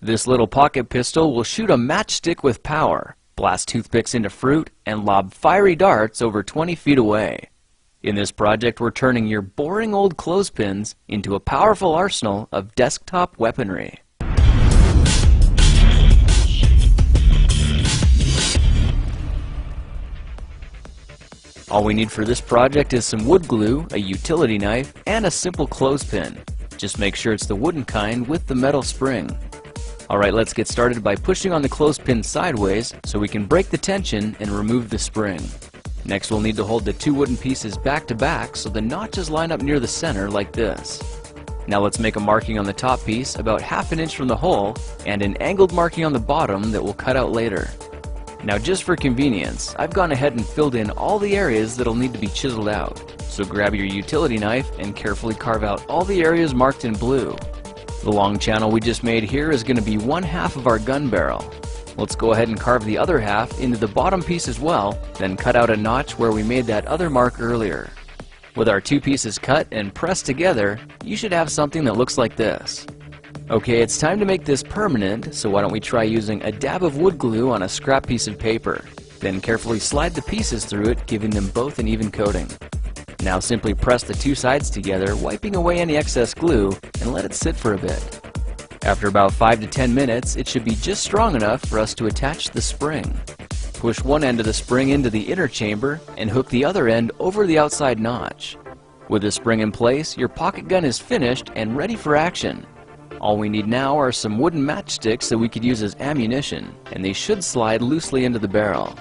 This little pocket pistol will shoot a matchstick with power, blast toothpicks into fruit, and lob fiery darts over 20 feet away. In this project, we're turning your boring old clothespins into a powerful arsenal of desktop weaponry. All we need for this project is some wood glue, a utility knife, and a simple clothespin. Just make sure it's the wooden kind with the metal spring. Alright, let's get started by pushing on the clothespin sideways so we can break the tension and remove the spring. Next, we'll need to hold the two wooden pieces back to back so the notches line up near the center like this. Now let's make a marking on the top piece about ½ an inch from the hole and an angled marking on the bottom that we'll cut out later. Now just for convenience, I've gone ahead and filled in all the areas that'll need to be chiseled out. So grab your utility knife and carefully carve out all the areas marked in blue. The long channel we just made here is going to be 1/2 of our gun barrel. Let's go ahead and carve the other half into the bottom piece as well, then cut out a notch where we made that other mark earlier. With our two pieces cut and pressed together, you should have something that looks like this. Okay, it's time to make this permanent, so why don't we try using a dab of wood glue on a scrap piece of paper. Then carefully slide the pieces through it, giving them both an even coating. Now simply press the two sides together, wiping away any excess glue, and let it sit for a bit. After about 5 to 10 minutes, it should be just strong enough for us to attach the spring. Push one end of the spring into the inner chamber and hook the other end over the outside notch. With the spring in place, your pocket gun is finished and ready for action. All we need now are some wooden matchsticks that we could use as ammunition, and they should slide loosely into the barrel.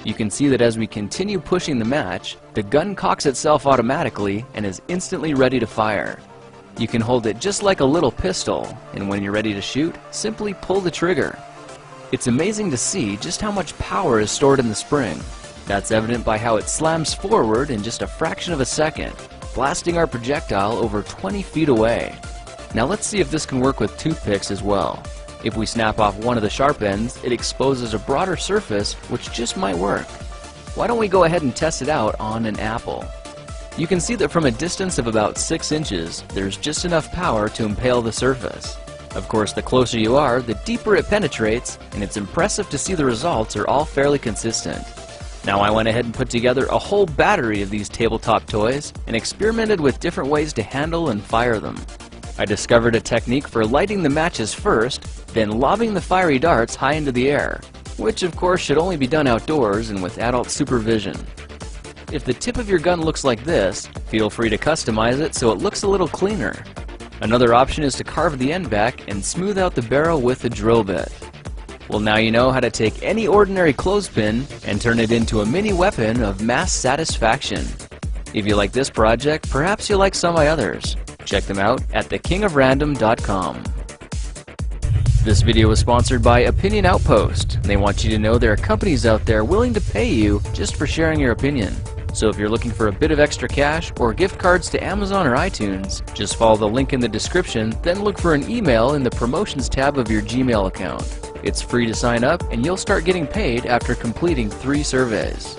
You can see that as we continue pushing the match, the gun cocks itself automatically and is instantly ready to fire. You can hold it just like a little pistol, and when you're ready to shoot, simply pull the trigger. It's amazing to see just how much power is stored in the spring. That's evident by how it slams forward in just a fraction of a second, blasting our projectile over 20 feet away. Now let's see if this can work with toothpicks as well. If we snap off one of the sharp ends, it exposes a broader surface, which just might work. Why don't we go ahead and test it out on an apple? You can see that from a distance of about 6 inches, there's just enough power to impale the surface. Of course, the closer you are, the deeper it penetrates, and it's impressive to see the results are all fairly consistent. Now I went ahead and put together a whole battery of these tabletop toys and experimented with different ways to handle and fire them. I discovered a technique for lighting the matches first, then lobbing the fiery darts high into the air, which of course should only be done outdoors and with adult supervision. If the tip of your gun looks like this, feel free to customize it so it looks a little cleaner. Another option is to carve the end back and smooth out the barrel with a drill bit. Well, now you know how to take any ordinary clothespin and turn it into a mini weapon of mass satisfaction. If you like this project, perhaps you'll like some of my others. Check them out at thekingofrandom.com. This video was sponsored by Opinion Outpost, and they want you to know there are companies out there willing to pay you just for sharing your opinion. So if you're looking for a bit of extra cash or gift cards to Amazon or iTunes, just follow the link in the description, then look for an email in the promotions tab of your Gmail account. It's free to sign up, and you'll start getting paid after completing 3 surveys.